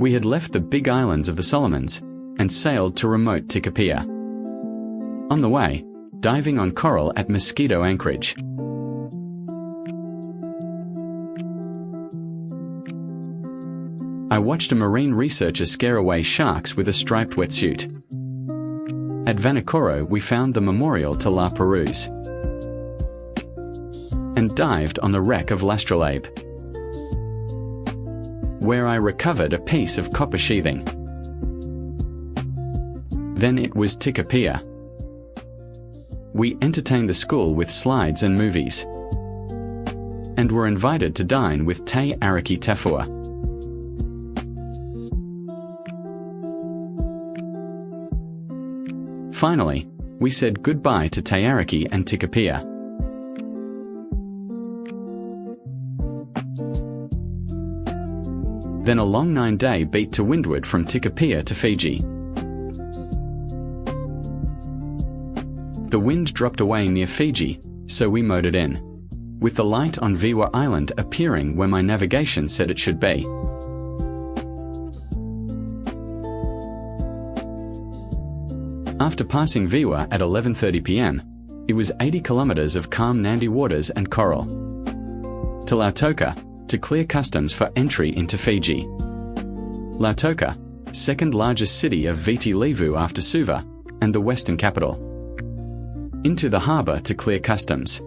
We had left the big islands of the Solomons and sailed to remote Tikopia. On the way, diving on coral at Mosquito Anchorage. I watched a marine researcher scare away sharks with a striped wetsuit. At Vanikoro, we found the memorial to La Perouse and dived on the wreck of L'Astrolabe, where I recovered a piece of copper sheathing. Then it was Tikopia. We entertained the school with slides and movies, and were invited to dine with Te Ariki Tafua. Finally, we said goodbye to Te Ariki and Tikopia. Then a long 9-day beat to windward from Tikopia to Fiji. The wind dropped away near Fiji, so we motored in, with the light on Beqa Island appearing where my navigation said it should be. After passing Beqa at 11:30 p.m, it was 80 kilometers of calm Nandi waters and coral to Lautoka to clear customs for entry into Fiji. Lautoka, second largest city of Viti Levu after Suva, and the western capital. Into the harbour to clear customs,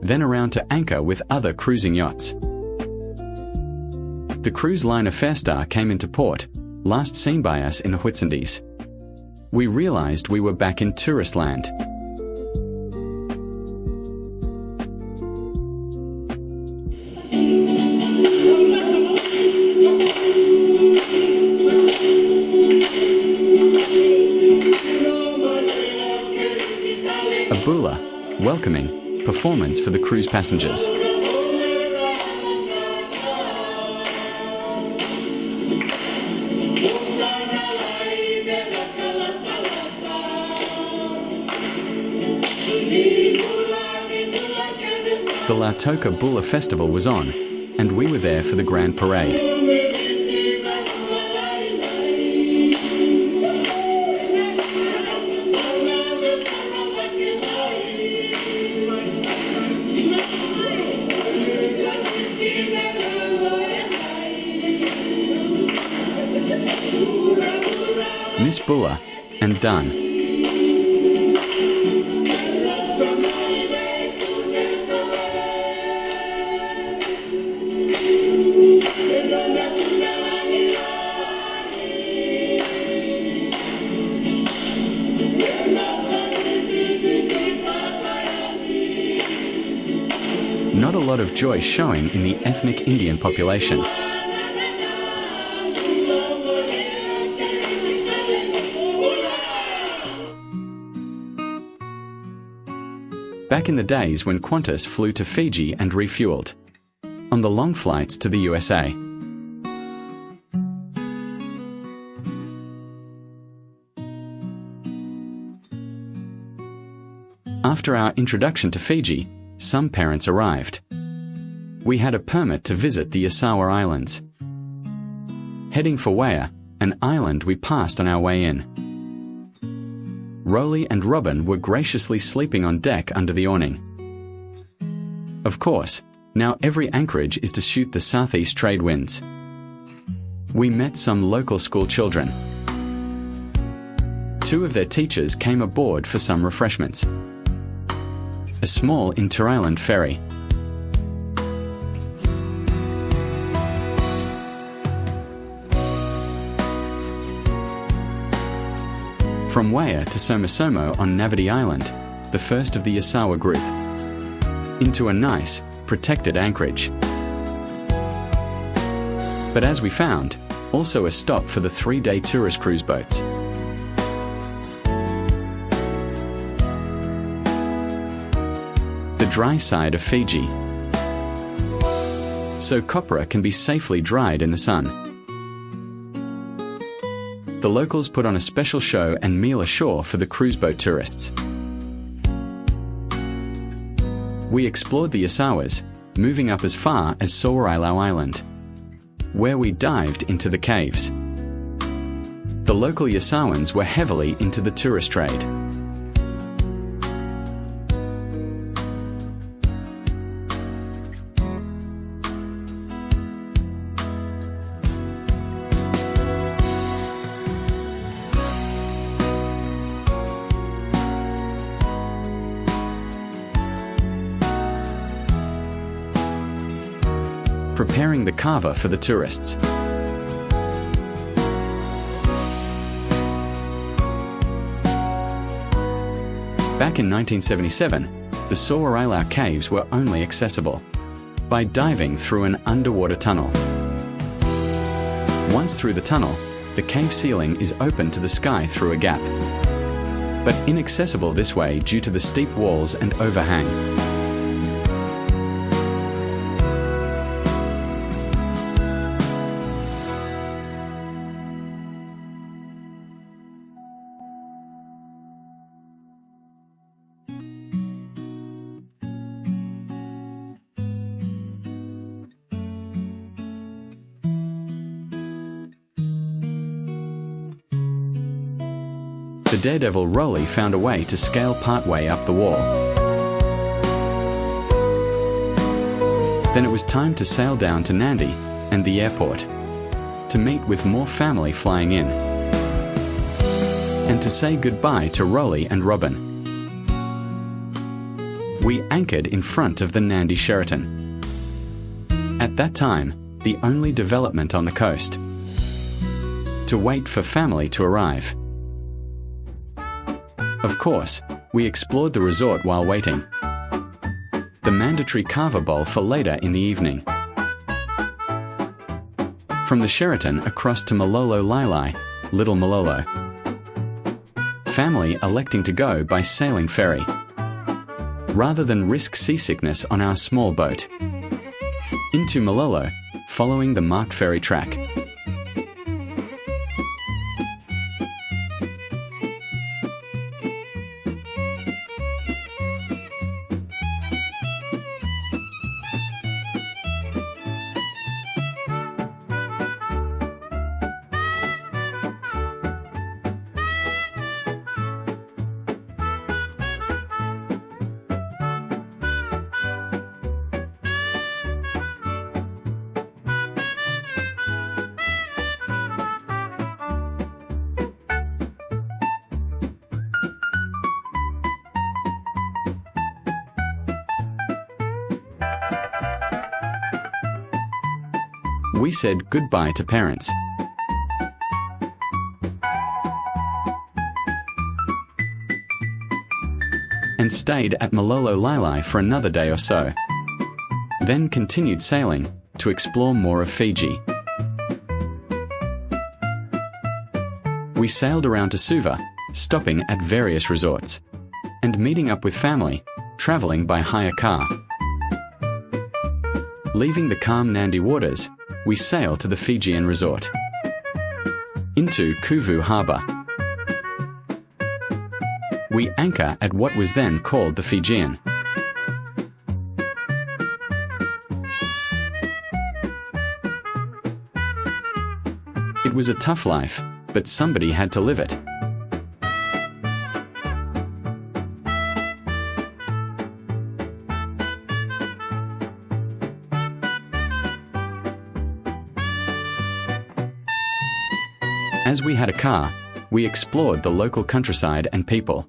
then around to anchor with other cruising yachts. The cruise liner Fairstar came into port, last seen by us in the Whitsundays. We realised we were back in tourist land. A bula, welcoming, performance for the cruise passengers. The Lautoka Bula Festival was on, and we were there for the grand parade. Miss Bula, and done. Not a lot of joy showing in the ethnic Indian population. Back in the days when Qantas flew to Fiji and refueled, on the long flights to the USA. After our introduction to Fiji, some parents arrived. We had a permit to visit the Yasawa Islands, heading for Wea, an island we passed on our way in. Rolly and Robin were graciously sleeping on deck under the awning. Of course, now every anchorage is to shoot the southeast trade winds. We met some local school children. 2 of their teachers came aboard for some refreshments. A small inter-island ferry. From Wea to Somosomo on Navidi Island, the first of the Yasawa group, into a nice, protected anchorage. But as we found, also a stop for the 3-day tourist cruise boats. The dry side of Fiji, so copra can be safely dried in the sun. The locals put on a special show and meal ashore for the cruise boat tourists. We explored the Yasawas, moving up as far as Sawa-i-Lau Island, where we dived into the caves. The local Yasawans were heavily into the tourist trade. Preparing the kava for the tourists. Back in 1977, the Sawa-i-Lau caves were only accessible by diving through an underwater tunnel. Once through the tunnel, the cave ceiling is open to the sky through a gap, but inaccessible this way due to the steep walls and overhang. The daredevil Rolly found a way to scale partway up the wall. Then it was time to sail down to Nandi and the airport to meet with more family flying in and to say goodbye to Rolly and Robin. We anchored in front of the Nandi Sheraton. At that time, the only development on the coast, to wait for family to arrive. Of course, we explored the resort while waiting. The mandatory kava bowl for later in the evening. From the Sheraton across to Malolo Lailai, Little Malolo. Family electing to go by sailing ferry, rather than risk seasickness on our small boat. Into Malolo, following the marked ferry track. We said goodbye to parents. And stayed at Malolo Lailai for another day or so. Then continued sailing to explore more of Fiji. We sailed around to Suva, stopping at various resorts, and meeting up with family, travelling by hire car. Leaving the calm Nandi waters, we sail to the Fijian resort. Into Kuvu Harbour. We anchor at what was then called the Fijian. It was a tough life, but somebody had to live it. As we had a car, we explored the local countryside and people.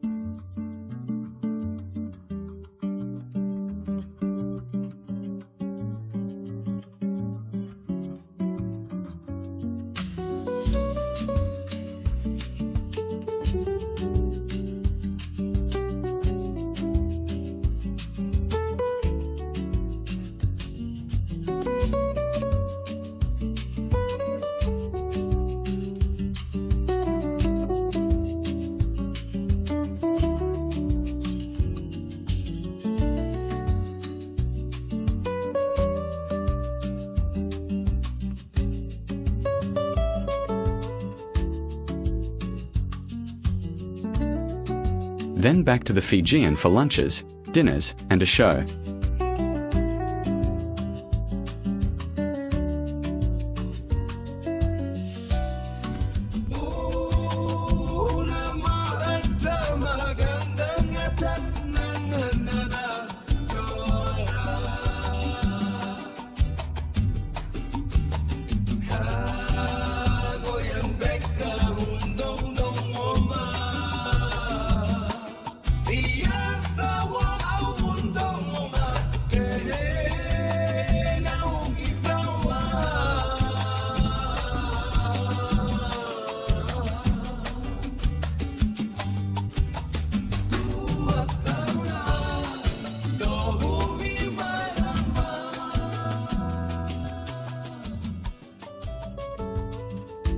Then back to the Fijian for lunches, dinners, and a show.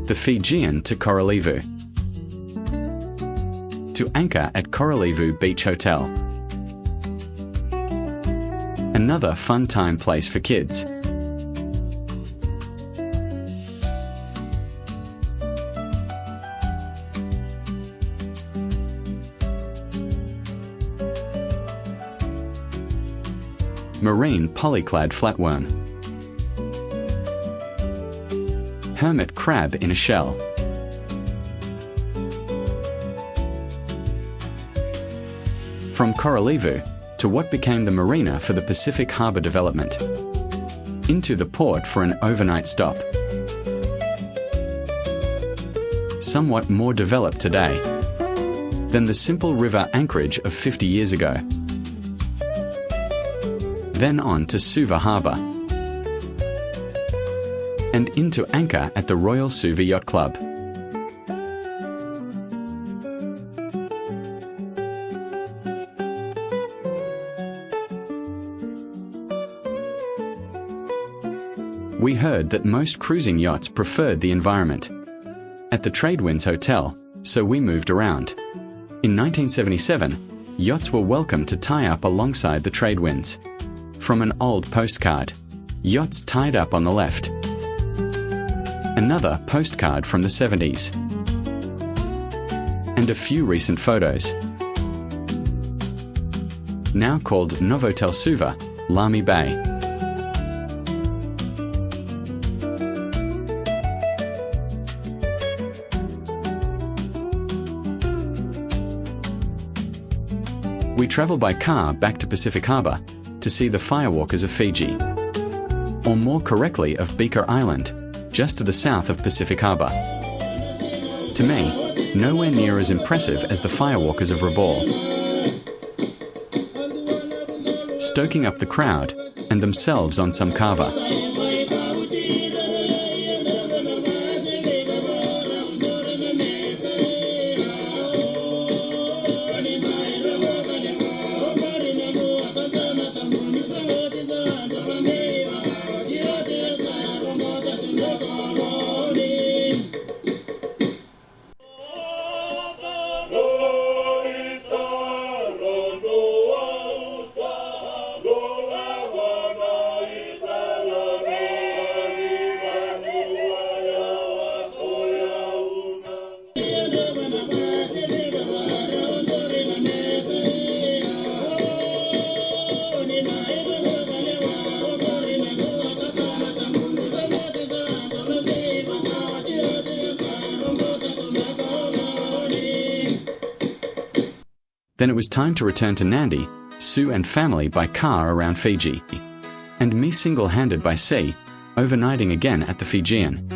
the Fijian to Korolivu. To anchor at Korolivu Beach Hotel. Another fun time place for kids. Marine polyclad flatworm. Hermit crab in a shell. From Korolivu to what became the marina for the Pacific Harbour development. Into the port for an overnight stop. Somewhat more developed today than the simple river anchorage of 50 years ago. Then on to Suva Harbour, and into anchor at the Royal Suva Yacht Club. We heard that most cruising yachts preferred the environment at the Tradewinds Hotel, so we moved around. In 1977, yachts were welcome to tie up alongside the Tradewinds. From an old postcard, yachts tied up on the left. Another postcard from the 70s. And a few recent photos. Now called Novotel Suva, Lami Bay. We travel by car back to Pacific Harbour to see the Firewalkers of Fiji, or more correctly of Beqa Island, just to the south of Pacific Harbour. To me, nowhere near as impressive as the Firewalkers of Rabaul. Stoking up the crowd and themselves on some kava. Then it was time to return to Nandi, Sue and family by car around Fiji, and me single-handed by sea, overnighting again at the Fijian.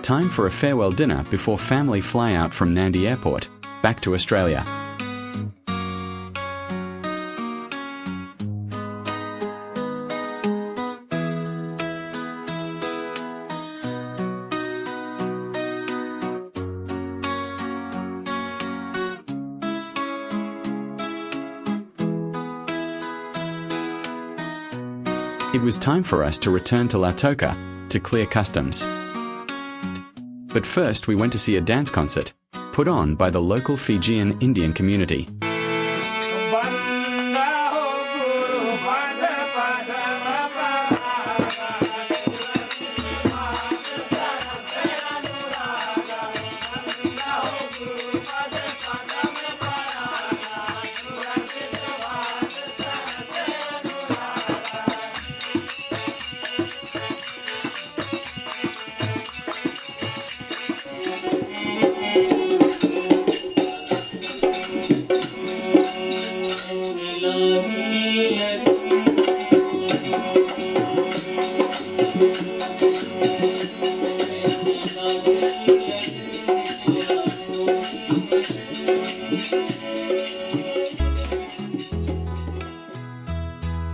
Time for a farewell dinner before family fly out from Nandi Airport, back to Australia. It was time for us to return to Lautoka to clear customs. But first we went to see a dance concert, put on by the local Fijian Indian community.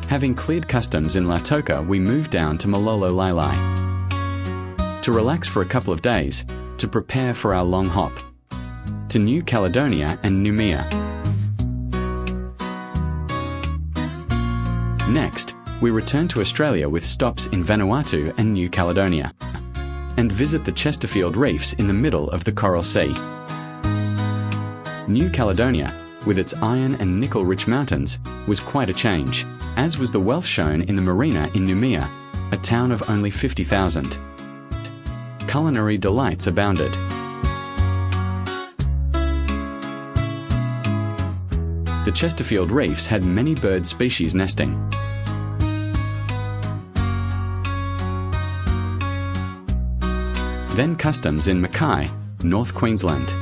Having cleared customs in Lautoka, we moved down to Malolo Lailai to relax for a couple of days, to prepare for our long hop to New Caledonia and Noumea. Next, we return to Australia with stops in Vanuatu and New Caledonia, and visit the Chesterfield Reefs in the middle of the Coral Sea. New Caledonia, with its iron and nickel-rich mountains, was quite a change, as was the wealth shown in the marina in Noumea, a town of only 50,000. Culinary delights abounded. The Chesterfield Reefs had many bird species nesting. Then customs in Mackay, North Queensland.